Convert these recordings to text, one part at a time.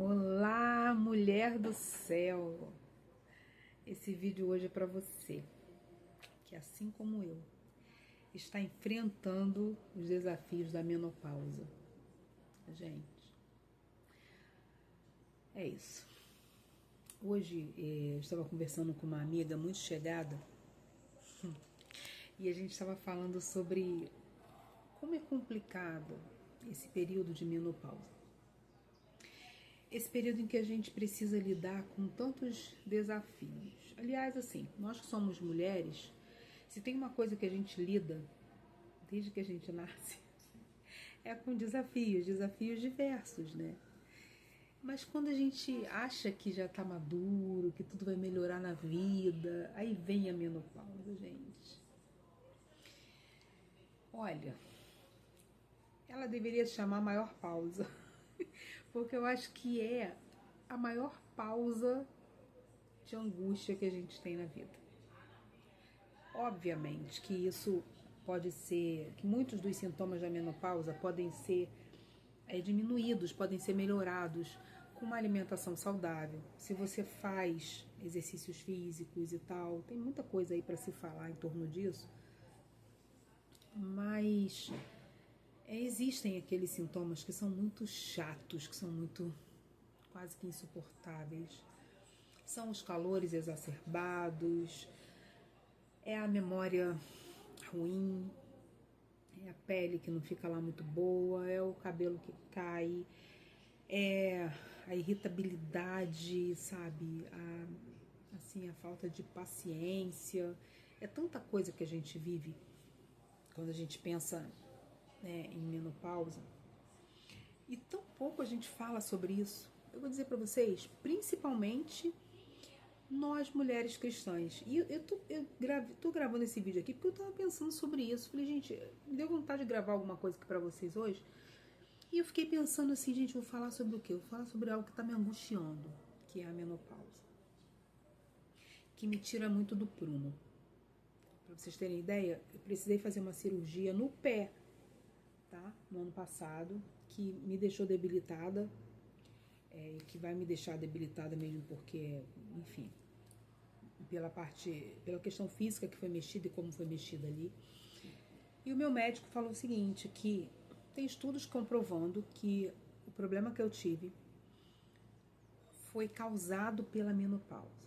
Olá, mulher do céu! Esse vídeo hoje é para você, que assim como eu, está enfrentando os desafios da menopausa. Gente, é isso. Hoje eu estava conversando com uma amiga muito chegada e a gente estava falando sobre como é complicado esse período de menopausa. Esse período em que a gente precisa lidar com tantos desafios. Aliás, assim, nós que somos mulheres, se tem uma coisa que a gente lida desde que a gente nasce, é com desafios diversos, né? Mas quando a gente acha que já tá maduro, que tudo vai melhorar na vida, aí vem a menopausa, gente. Olha, ela deveria se chamar maior pausa, porque eu acho que é a maior pausa de angústia que a gente tem na vida. Obviamente que isso pode ser, que muitos dos sintomas da menopausa podem ser diminuídos, podem ser melhorados com uma alimentação saudável. Se você faz exercícios físicos e tal, tem muita coisa aí para se falar em torno disso, mas existem aqueles sintomas que são muito chatos, que são muito quase que insuportáveis. São os calores exacerbados, é a memória ruim, é a pele que não fica lá muito boa, é o cabelo que cai, é a irritabilidade, sabe? A falta de paciência. É tanta coisa que a gente vive quando a gente pensa, né, em menopausa. E tão pouco a gente fala sobre isso. Eu vou dizer para vocês, principalmente nós mulheres cristãs. E tô gravando esse vídeo aqui porque eu tava pensando sobre isso. Falei, gente, me deu vontade de gravar alguma coisa aqui pra vocês hoje. E eu fiquei pensando assim, gente, vou falar sobre o quê? Eu vou falar sobre algo que tá me angustiando, que é a menopausa. Que me tira muito do prumo. Pra vocês terem ideia, eu precisei fazer uma cirurgia no pé, tá? No ano passado, que me deixou debilitada. E que vai me deixar debilitada mesmo porque, enfim, pela questão física que foi mexida e como foi mexida ali. E o meu médico falou o seguinte, que tem estudos comprovando que o problema que eu tive foi causado pela menopausa.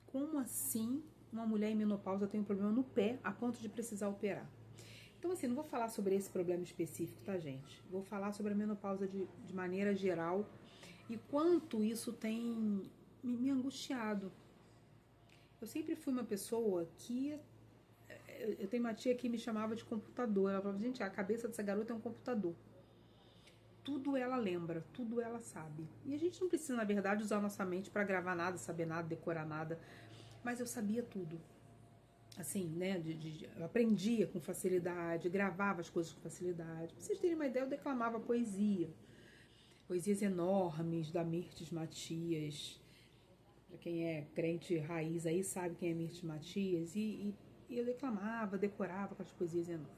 Como assim uma mulher em menopausa tem um problema no pé a ponto de precisar operar? Então, assim, não vou falar sobre esse problema específico, tá, gente? Vou falar sobre a menopausa de maneira geral e quanto isso tem me angustiado. Eu sempre fui uma pessoa que... Eu tenho uma tia que me chamava de computador. Ela falava, gente, a cabeça dessa garota é um computador. Tudo ela lembra, tudo ela sabe. E a gente não precisa, na verdade, usar nossa mente para gravar nada, saber nada, decorar nada. Mas eu sabia tudo. Assim, né? Eu aprendia com facilidade, gravava as coisas com facilidade. Pra vocês terem uma ideia, eu declamava poesia. Poesias enormes da Mirtes Matias. Pra quem é crente raiz aí sabe quem é Mirtes Matias. E eu declamava, decorava com as poesias enormes.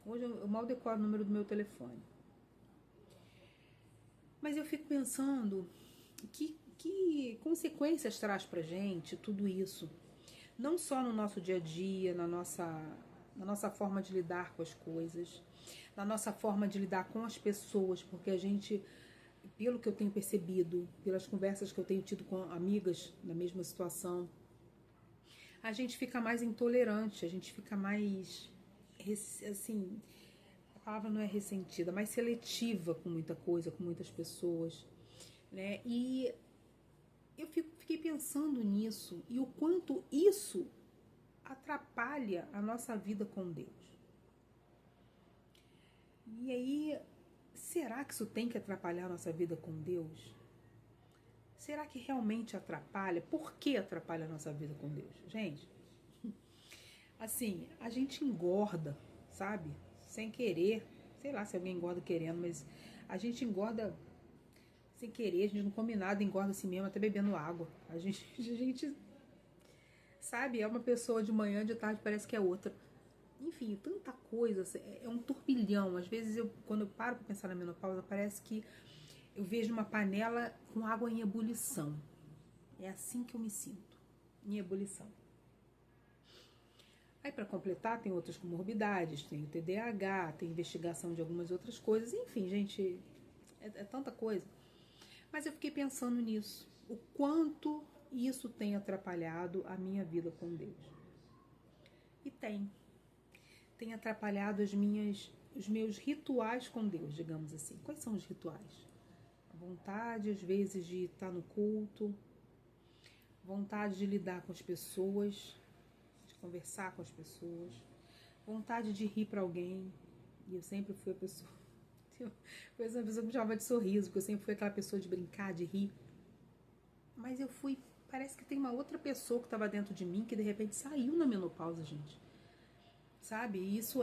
Hoje eu mal decoro o número do meu telefone. Mas eu fico pensando que consequências traz pra gente tudo isso. Não só no nosso dia a dia, na nossa forma de lidar com as coisas, na nossa forma de lidar com as pessoas, porque a gente, pelo que eu tenho percebido, pelas conversas que eu tenho tido com amigas na mesma situação, a gente fica mais intolerante, a gente fica mais, assim, a palavra não é ressentida, mais seletiva com muita coisa, com muitas pessoas, né? E eu fiquei pensando nisso e o quanto isso atrapalha a nossa vida com Deus. E aí, será que isso tem que atrapalhar a nossa vida com Deus? Será que realmente atrapalha? Por que atrapalha a nossa vida com Deus? Gente, assim, a gente engorda, sabe? Sem querer. Sei lá se alguém engorda querendo, mas a gente engorda sem querer, a gente não come nada, engorda assim mesmo, até bebendo água. A gente sabe, é uma pessoa de manhã, de tarde parece que é outra. Enfim, tanta coisa, é um turbilhão. Às vezes, quando eu paro pra pensar na menopausa, parece que eu vejo uma panela com água em ebulição. É assim que eu me sinto, em ebulição. Aí, para completar, tem outras comorbidades, tem o TDAH, tem investigação de algumas outras coisas. Enfim, gente, é tanta coisa. Mas eu fiquei pensando nisso, o quanto isso tem atrapalhado a minha vida com Deus. E tem atrapalhado os meus rituais com Deus, digamos assim. Quais são os rituais? A vontade, às vezes, de estar no culto, vontade de lidar com as pessoas, de conversar com as pessoas, vontade de rir para alguém. E eu sempre fui a pessoa... Uma pessoa que me chamava de sorriso, porque eu sempre fui aquela pessoa de brincar, de rir. Mas eu fui... Parece que tem uma outra pessoa que estava dentro de mim que de repente saiu na menopausa, gente. Sabe? E isso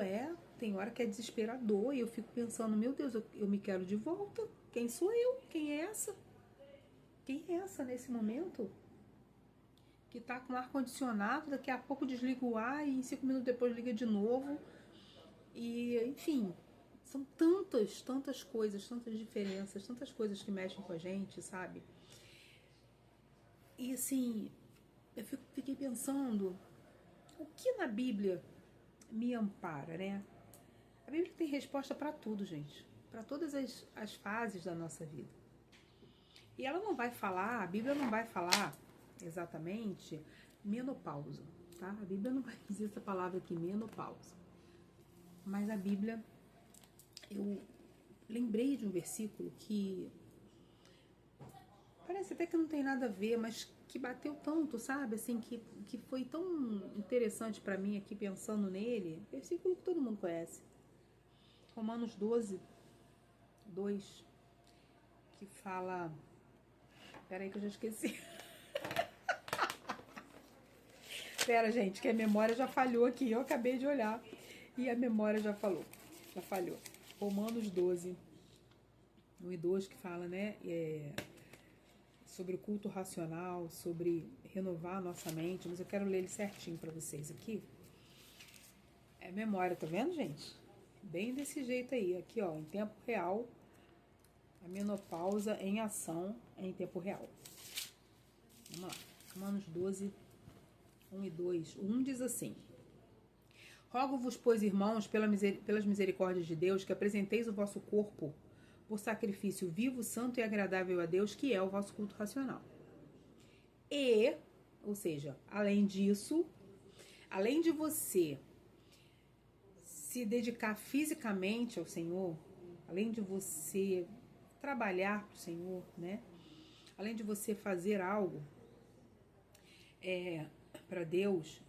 tem hora que é desesperador. E eu fico pensando, meu Deus, eu me quero de volta. Quem sou eu? Quem é essa? Quem é essa nesse momento? Que tá com ar-condicionado, daqui a pouco desliga o ar e 5 minutos depois liga de novo. E, enfim, são tantas coisas, tantas diferenças, tantas coisas que mexem com a gente, sabe? E assim, eu fiquei pensando, o que na Bíblia me ampara, né? A Bíblia tem resposta para tudo, gente. Para todas as fases da nossa vida. E ela não vai falar, a Bíblia não vai falar exatamente menopausa, tá? A Bíblia não vai dizer essa palavra aqui, menopausa. Mas a Bíblia, eu lembrei de um versículo que parece até que não tem nada a ver, mas que bateu tanto, sabe? Assim, que foi tão interessante para mim aqui pensando nele. Versículo que todo mundo conhece. Romanos 12, 2, que fala... Peraí que eu já esqueci. Pera, gente, que a memória já falhou aqui. Eu acabei de olhar e a memória já falhou. Romanos 12, 1 e 2, que fala, né? Sobre o culto racional, sobre renovar a nossa mente. Mas eu quero ler ele certinho para vocês aqui. É memória, tá vendo, gente? Bem desse jeito aí. Aqui, ó, em tempo real. A menopausa em ação em tempo real. Vamos lá. Romanos 12, 1 e 2. O 1 diz assim: Rogo-vos, pois, irmãos, pelas misericórdias de Deus, que apresenteis o vosso corpo por sacrifício vivo, santo e agradável a Deus, que é o vosso culto racional. E, ou seja, além disso, além de você se dedicar fisicamente ao Senhor, além de você trabalhar para o Senhor, né? Além de você fazer algo para Deus,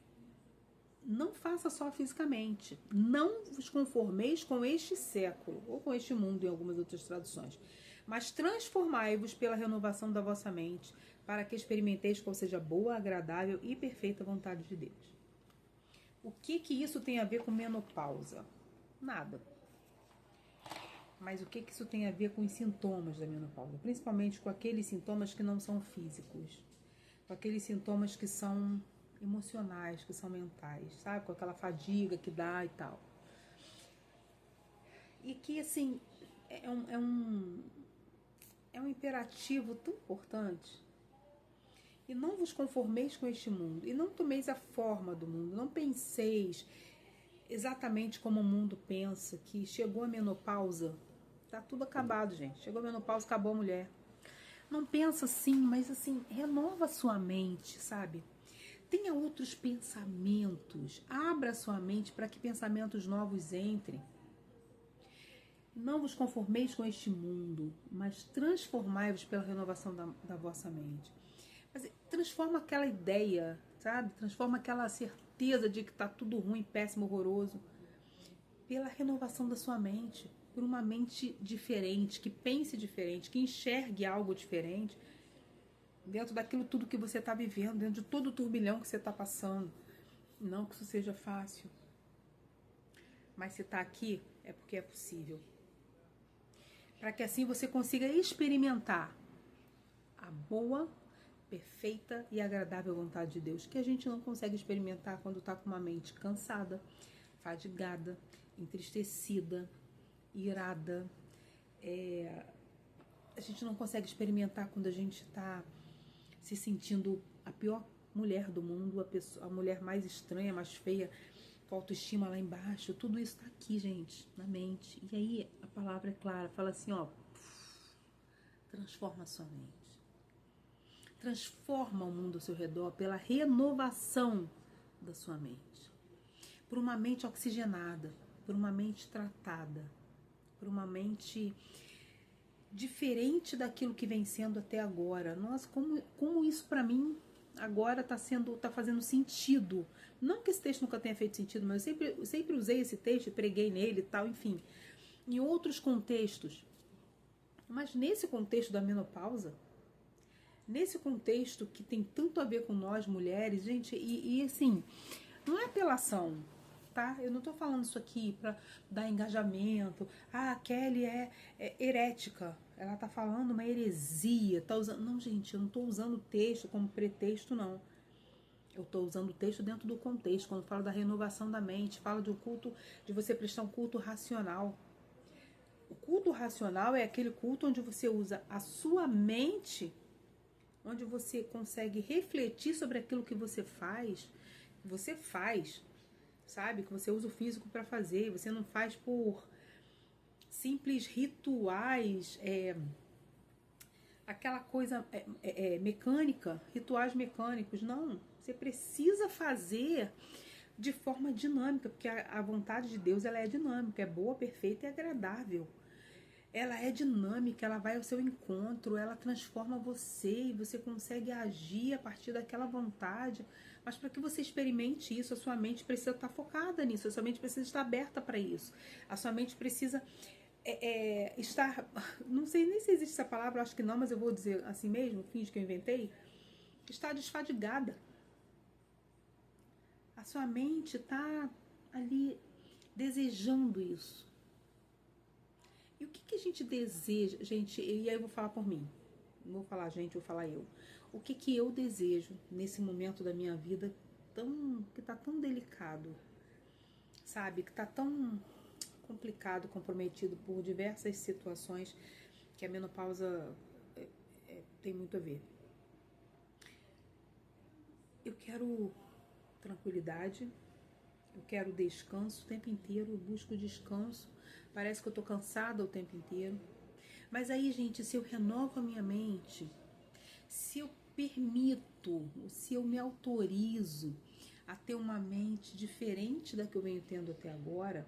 não faça só fisicamente. Não vos conformeis com este século, ou com este mundo em algumas outras traduções, mas transformai-vos pela renovação da vossa mente, para que experimenteis qual seja boa, agradável e perfeita vontade de Deus. O que isso tem a ver com menopausa? Nada. Mas o que isso tem a ver com os sintomas da menopausa? Principalmente com aqueles sintomas que não são físicos. Com aqueles sintomas que são emocionais, que são mentais, sabe? Com aquela fadiga que dá e tal. E que, assim, é um imperativo tão importante. E não vos conformeis com este mundo. E não tomeis a forma do mundo. Não penseis exatamente como o mundo pensa, que chegou a menopausa, tá tudo acabado, gente. Chegou a menopausa, acabou a mulher. Não pensa assim, mas assim, renova a sua mente, sabe? Tenha outros pensamentos. Abra a sua mente para que pensamentos novos entrem. Não vos conformeis com este mundo, mas transformai-vos pela renovação da vossa mente. Mas transforma aquela ideia, sabe? Transforma aquela certeza de que tá tudo ruim, péssimo, horroroso, pela renovação da sua mente, por uma mente diferente, que pense diferente, que enxergue algo diferente dentro daquilo tudo que você está vivendo, dentro de todo o turbilhão que você está passando. Não que isso seja fácil, mas se está aqui é porque é possível. Para que assim você consiga experimentar a boa, perfeita e agradável vontade de Deus, que a gente não consegue experimentar quando está com uma mente cansada, fadigada, entristecida, irada, a gente não consegue experimentar quando a gente está se sentindo a pior mulher do mundo, a mulher mais estranha, mais feia, com a autoestima lá embaixo. Tudo isso tá aqui, gente, na mente. E aí a palavra é clara, fala assim, ó, transforma a sua mente. Transforma o mundo ao seu redor pela renovação da sua mente. Por uma mente oxigenada, por uma mente tratada, por uma mente diferente daquilo que vem sendo até agora. Nossa, como isso para mim agora tá fazendo sentido. Não que esse texto nunca tenha feito sentido, mas eu sempre usei esse texto, preguei nele e tal, enfim. Em outros contextos. Mas nesse contexto da menopausa, nesse contexto que tem tanto a ver com nós mulheres, gente, e assim, não é apelação, tá? Eu não tô falando isso aqui pra dar engajamento. Ah, a Kelly é herética. Ela tá falando uma heresia, tá usando... Não, gente, eu não tô usando o texto como pretexto, não. Eu tô usando o texto dentro do contexto. Quando falo da renovação da mente, falo de um culto, de você prestar um culto racional. O culto racional é aquele culto onde você usa a sua mente, onde você consegue refletir sobre aquilo que você faz, sabe? Que você usa o físico para fazer, você não faz por simples rituais, aquela coisa mecânica, rituais mecânicos. Não, você precisa fazer de forma dinâmica, porque a vontade de Deus ela é dinâmica, é boa, perfeita e agradável. Ela é dinâmica, ela vai ao seu encontro, ela transforma você e você consegue agir a partir daquela vontade. Mas para que você experimente isso, a sua mente precisa estar focada nisso, a sua mente precisa estar aberta para isso. A sua mente precisa estar... Não sei nem se existe essa palavra, acho que não, mas eu vou dizer assim mesmo, finge que eu inventei. Estar desfadigada. A sua mente está ali desejando isso. E o que a gente deseja, gente, e aí eu vou falar por mim, não vou falar gente, vou falar eu. O que eu desejo nesse momento da minha vida que tá tão delicado, sabe? Que tá tão complicado, comprometido por diversas situações que a menopausa tem muito a ver. Eu quero tranquilidade, eu quero descanso o tempo inteiro, eu busco descanso. Parece que eu tô cansada o tempo inteiro. Mas aí, gente, se eu renovo a minha mente, se eu permito, se eu me autorizo a ter uma mente diferente da que eu venho tendo até agora,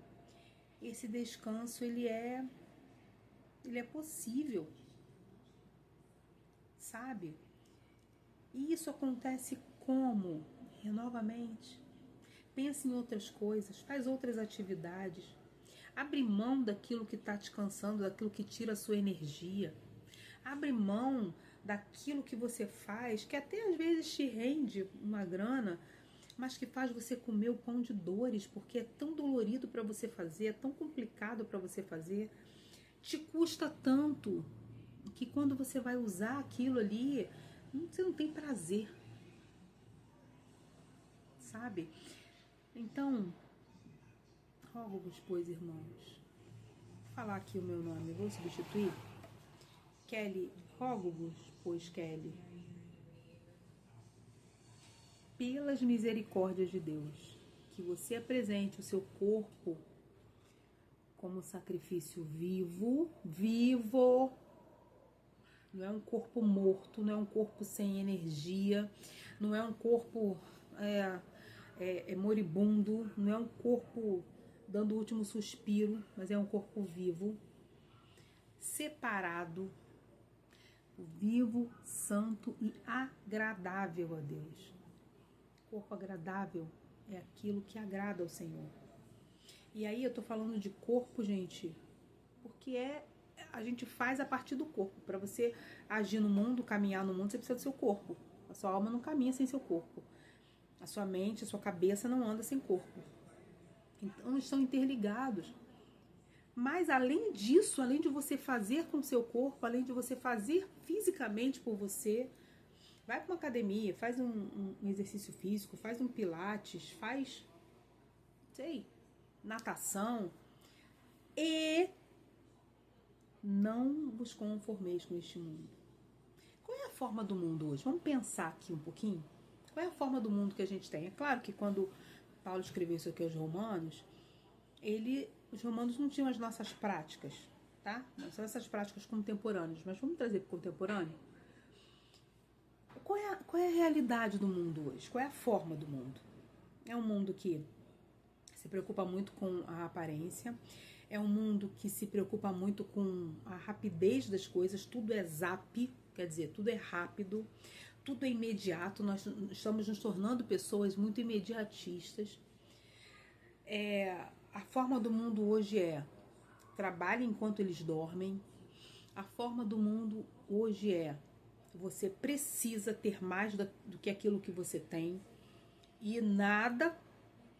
esse descanso, ele é possível, sabe? E isso acontece como? Renova a mente. Pensa em outras coisas, faz outras atividades. Abre mão daquilo que está te cansando, daquilo que tira a sua energia. Abre mão daquilo que você faz, que até às vezes te rende uma grana, mas que faz você comer o pão de dores, porque é tão dolorido para você fazer, é tão complicado para você fazer, te custa tanto, que quando você vai usar aquilo ali, você não tem prazer, sabe? Então, rogo-vos, pois, irmãos, vou falar aqui o meu nome, vou substituir. Kelly, rogo-vos, pois, Kelly, pelas misericórdias de Deus, que você apresente o seu corpo como sacrifício vivo, não é um corpo morto, não é um corpo sem energia, não é um corpo moribundo, não é um corpo dando o último suspiro, mas é um corpo vivo, separado, vivo, santo e agradável a Deus. Corpo agradável é aquilo que agrada ao Senhor. E aí eu tô falando de corpo, gente, porque a gente faz a partir do corpo. Para você agir no mundo, caminhar no mundo, você precisa do seu corpo. A sua alma não caminha sem seu corpo. A sua mente, a sua cabeça não anda sem corpo. Então, eles estão interligados. Mas, além disso, além de você fazer com o seu corpo, além de você fazer fisicamente por você, vai para uma academia, faz um exercício físico, faz um pilates, faz, natação. E não vos conformeis com este mundo. Qual é a forma do mundo hoje? Vamos pensar aqui um pouquinho. Qual é a forma do mundo que a gente tem? É claro que quando Paulo escreveu isso aqui aos Romanos, os romanos não tinham as nossas práticas, tá? Não são essas práticas contemporâneas, mas vamos trazer para o contemporâneo. Qual é a realidade do mundo hoje? Qual é a forma do mundo? É um mundo que se preocupa muito com a aparência, é um mundo que se preocupa muito com a rapidez das coisas, tudo é zap, quer dizer, tudo é rápido, tudo é imediato, nós estamos nos tornando pessoas muito imediatistas. A forma do mundo hoje é trabalhe enquanto eles dormem. A forma do mundo hoje é você precisa ter mais do que aquilo que você tem. E nada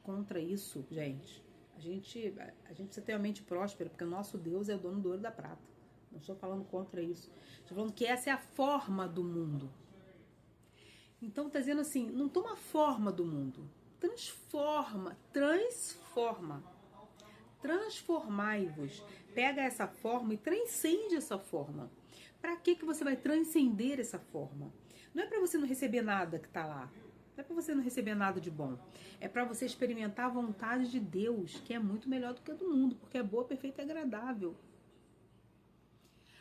contra isso, gente. A gente precisa ter a mente próspera, porque o nosso Deus é o dono do ouro e da prata. Não estou falando contra isso. Estou falando que essa é a forma do mundo. Então está dizendo assim, não toma a forma do mundo. Transforma. Transformai-vos. Pega essa forma e transcende essa forma. Para que você vai transcender essa forma? Não é para você não receber nada que está lá. Não é para você não receber nada de bom. É para você experimentar a vontade de Deus, que é muito melhor do que a do mundo, porque é boa, perfeita e agradável.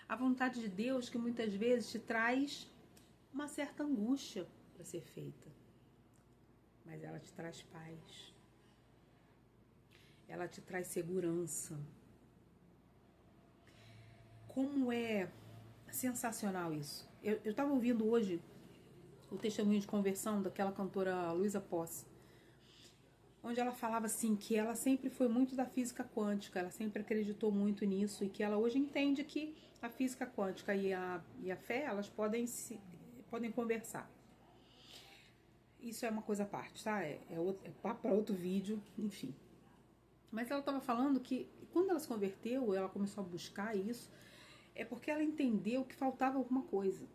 A vontade de Deus que muitas vezes te traz uma certa angústia para ser feita. Mas ela te traz paz. Ela te traz segurança. Como é sensacional isso. Eu estava ouvindo hoje o testemunho de conversão daquela cantora Luísa Posse, onde ela falava assim que ela sempre foi muito da física quântica, ela sempre acreditou muito nisso e que ela hoje entende que a física quântica e a fé, elas podem conversar. Isso é uma coisa à parte, tá? É para outro vídeo, enfim. Mas ela estava falando que quando ela se converteu, ela começou a buscar isso, é porque ela entendeu que faltava alguma coisa.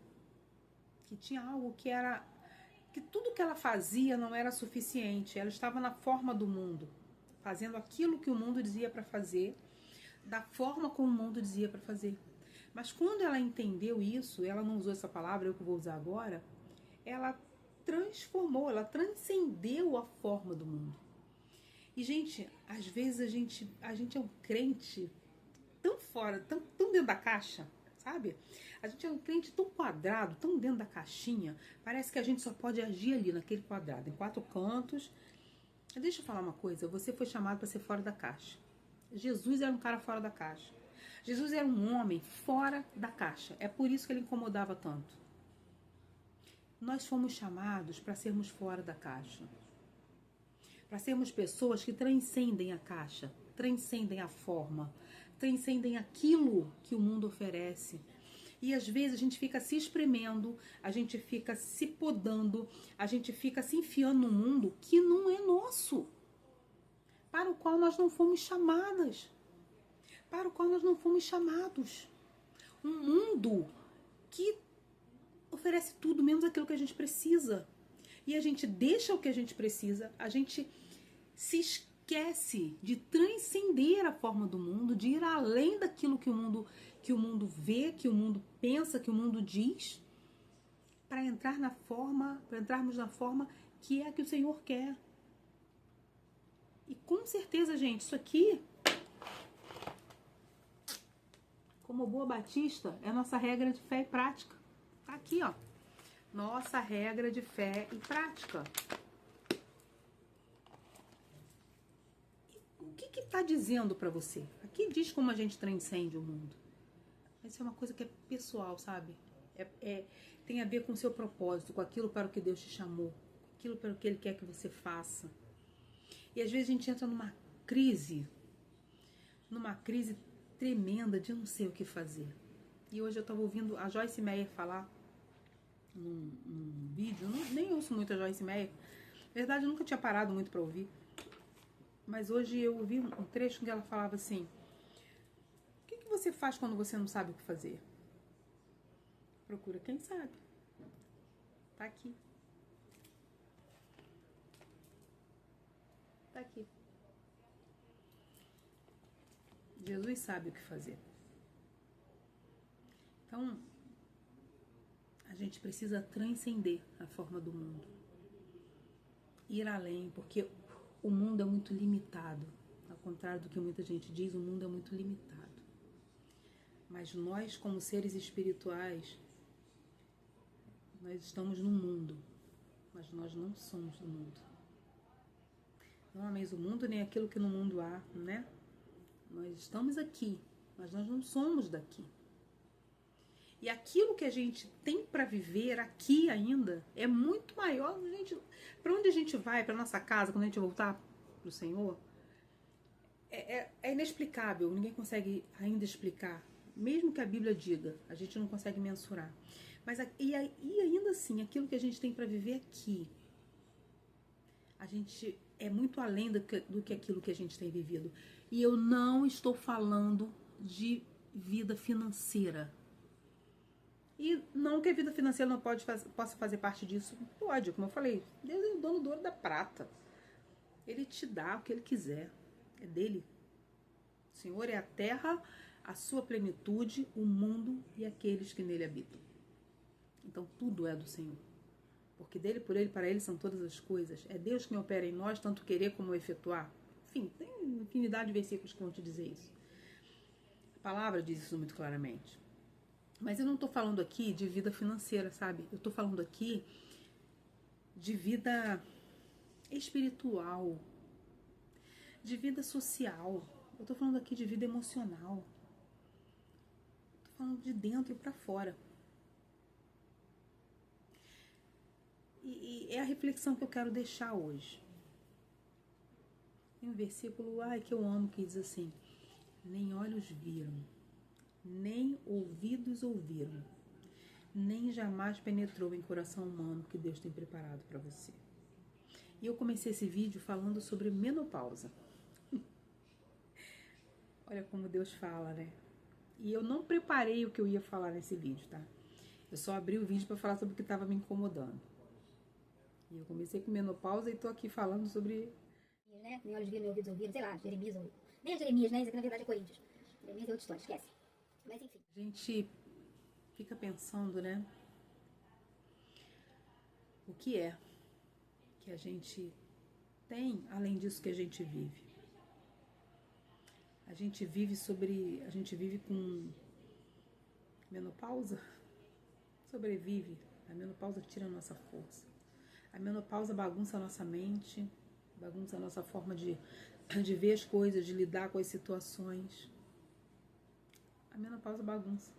Que tinha algo que tudo que ela fazia não era suficiente. Ela estava na forma do mundo, fazendo aquilo que o mundo dizia para fazer, da forma como o mundo dizia para fazer. Mas quando ela entendeu isso, ela não usou essa palavra, eu que vou usar agora, ela transformou, ela transcendeu a forma do mundo. E, gente, às vezes a gente é um crente tão fora, tão dentro da caixa, sabe? A gente é um crente tão quadrado, tão dentro da caixinha, parece que a gente só pode agir ali naquele quadrado, em 4 cantos. Deixa eu falar uma coisa, você foi chamado para ser fora da caixa. Jesus era um cara fora da caixa. Jesus era um homem fora da caixa. É por isso que ele incomodava tanto. Nós fomos chamados para sermos fora da caixa. Para sermos pessoas que transcendem a caixa, transcendem a forma, transcendem aquilo que o mundo oferece. E às vezes a gente fica se espremendo, a gente fica se podando, a gente fica se enfiando num mundo que não é nosso, para o qual nós não fomos chamadas, para o qual nós não fomos chamados. Um mundo que oferece tudo menos aquilo que a gente precisa. E a gente deixa o que a gente precisa, a gente se esquece de transcender a forma do mundo, de ir além daquilo que o mundo vê, que o mundo pensa, que o mundo diz, para entrarmos na forma que é a que o Senhor quer. E com certeza, gente, isso aqui, como boa batista, é a nossa regra de fé e prática. Tá aqui, ó. Nossa regra de fé e prática. O que está dizendo para você? Aqui diz como a gente transcende o mundo. Isso é uma coisa que é pessoal, sabe? Tem a ver com o seu propósito, com aquilo para o que Deus te chamou, aquilo para o que Ele quer que você faça. E às vezes a gente entra numa crise tremenda de não sei o que fazer. E hoje eu estava ouvindo a Joyce Meyer falar num vídeo, nem ouço muito a Joyce Meyer. Na verdade, eu nunca tinha parado muito para ouvir. Mas hoje eu ouvi um trecho em que ela falava assim: o que você faz quando você não sabe o que fazer? Procura quem sabe. Tá aqui. Tá aqui. Jesus sabe o que fazer. Então, a gente precisa transcender a forma do mundo. Ir além, porque o mundo é muito limitado. Ao contrário do que muita gente diz, o mundo é muito limitado. Mas nós, como seres espirituais, nós estamos no mundo, mas nós não somos do mundo. Não ameis o mundo, nem aquilo que no mundo há, né? Nós estamos aqui, mas nós não somos daqui. E aquilo que a gente tem para viver aqui ainda é muito maior. Para onde a gente vai, para nossa casa, quando a gente voltar para o Senhor, é inexplicável. Ninguém consegue ainda explicar. Mesmo que a Bíblia diga, a gente não consegue mensurar. Mas e ainda assim, aquilo que a gente tem para viver aqui, a gente é muito além do que aquilo que a gente tem vivido. E eu não estou falando de vida financeira. E não que a vida financeira não possa fazer parte disso. Pode, como eu falei. Deus é o dono do ouro e da prata. Ele te dá o que ele quiser. É dele. O Senhor é a terra, a sua plenitude, o mundo e aqueles que nele habitam. Então tudo é do Senhor. Porque dele, por ele, para ele são todas as coisas. É Deus quem opera em nós, tanto querer como efetuar. Enfim, tem infinidade de versículos que vão te dizer isso. A palavra diz isso muito claramente. Mas eu não estou falando aqui de vida financeira, sabe? Eu estou falando aqui de vida espiritual, de vida social. Eu estou falando aqui de vida emocional. Estou falando de dentro e para fora. E é a reflexão que eu quero deixar hoje. Tem um versículo que eu amo que diz assim: nem olhos viram, nem ouvidos ouviram, nem jamais penetrou em coração humano que Deus tem preparado para você. E eu comecei esse vídeo falando sobre menopausa. Olha como Deus fala, né? E eu não preparei o que eu ia falar nesse vídeo, tá? Eu só abri o vídeo para falar sobre o que estava me incomodando. E eu comecei com menopausa e tô aqui falando sobre... Né? Nem olhos viram, nem ouvidos ouviram, sei lá, Jeremias, ou... nem é Jeremias, né? Isso aqui na verdade é Coríntios. Jeremias é outra história, esquece. Mas enfim. A gente fica pensando, né? O que é que a gente tem, além disso que a gente vive. A gente vive com menopausa, sobrevive. A menopausa tira a nossa força. A menopausa bagunça a nossa mente, bagunça a nossa forma de ver as coisas, de lidar com as situações. A menopausa bagunça.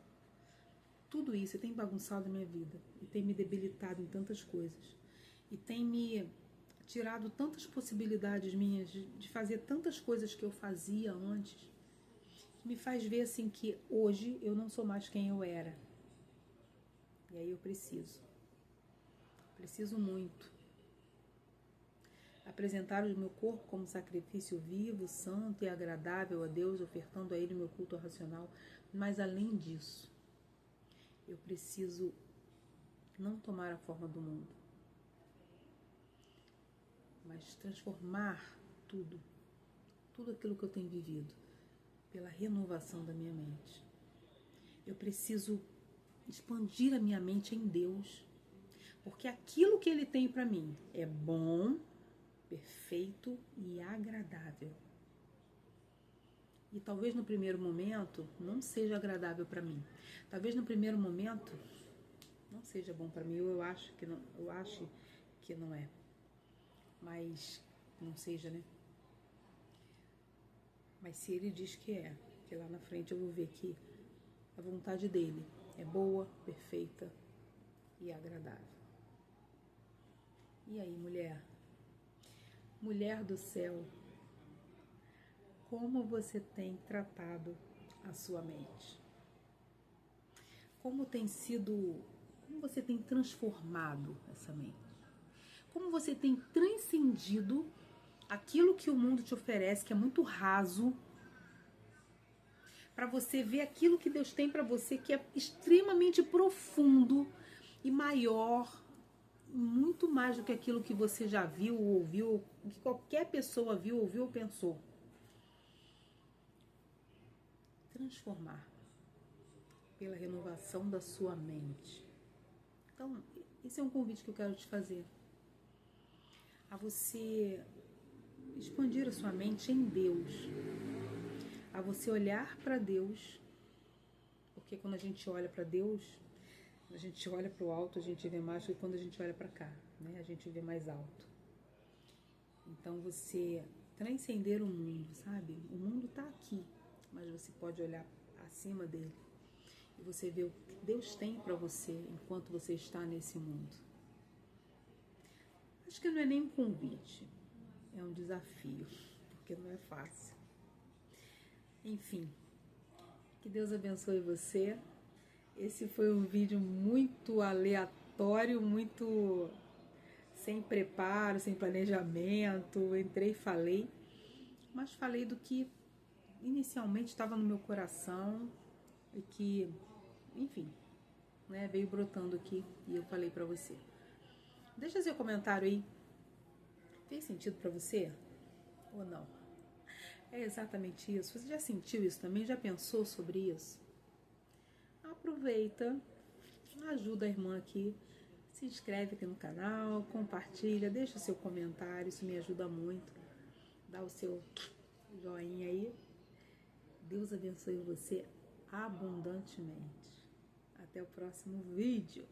Tudo isso tem bagunçado a minha vida e tem me debilitado em tantas coisas. E tem me tirado tantas possibilidades minhas de fazer tantas coisas que eu fazia antes, que me faz ver assim que hoje eu não sou mais quem eu era. E aí eu preciso muito apresentar o meu corpo como sacrifício vivo, santo e agradável a Deus, ofertando a Ele o meu culto racional. Mas além disso, eu preciso não tomar a forma do mundo, mas transformar tudo aquilo que eu tenho vivido, pela renovação da minha mente. Eu preciso expandir a minha mente em Deus, porque aquilo que Ele tem para mim é bom, perfeito e agradável. E talvez no primeiro momento não seja agradável para mim. Talvez no primeiro momento não seja bom para mim, ou eu acho que não é. Mas não seja, né? Mas se Ele diz que é, que lá na frente eu vou ver que a vontade dele é boa, perfeita e agradável. E aí, mulher? Mulher do céu, como você tem tratado a sua mente? Como você tem transformado essa mente? Como você tem transcendido aquilo que o mundo te oferece, que é muito raso, para você ver aquilo que Deus tem para você, que é extremamente profundo e maior, muito mais do que aquilo que você já viu ou ouviu, que qualquer pessoa viu, ouviu ou pensou. Transformar. pela renovação da sua mente. Então, esse é um convite que eu quero te fazer. A você expandir a sua mente em Deus. A você olhar para Deus. Porque quando a gente olha para Deus, a gente olha para o alto, a gente vê mais do que quando a gente olha para cá, né? A gente vê mais alto. Então, você transcender o mundo, sabe? O mundo está aqui, mas você pode olhar acima dele e você vê o que Deus tem para você enquanto você está nesse mundo. Acho que não é nem um convite, é um desafio, porque não é fácil. Enfim, que Deus abençoe você. Esse foi um vídeo muito aleatório, muito sem preparo, sem planejamento. Entrei e falei, mas falei do que inicialmente estava no meu coração e que, enfim, né, veio brotando aqui e eu falei pra você. Deixa seu comentário aí. Fez sentido pra você ou não? É exatamente isso. Você já sentiu isso também? Já pensou sobre isso? Aproveita, ajuda a irmã aqui, se inscreve aqui no canal, compartilha, deixa seu comentário, isso me ajuda muito. Dá o seu joinha aí. Deus abençoe você abundantemente. Até o próximo vídeo.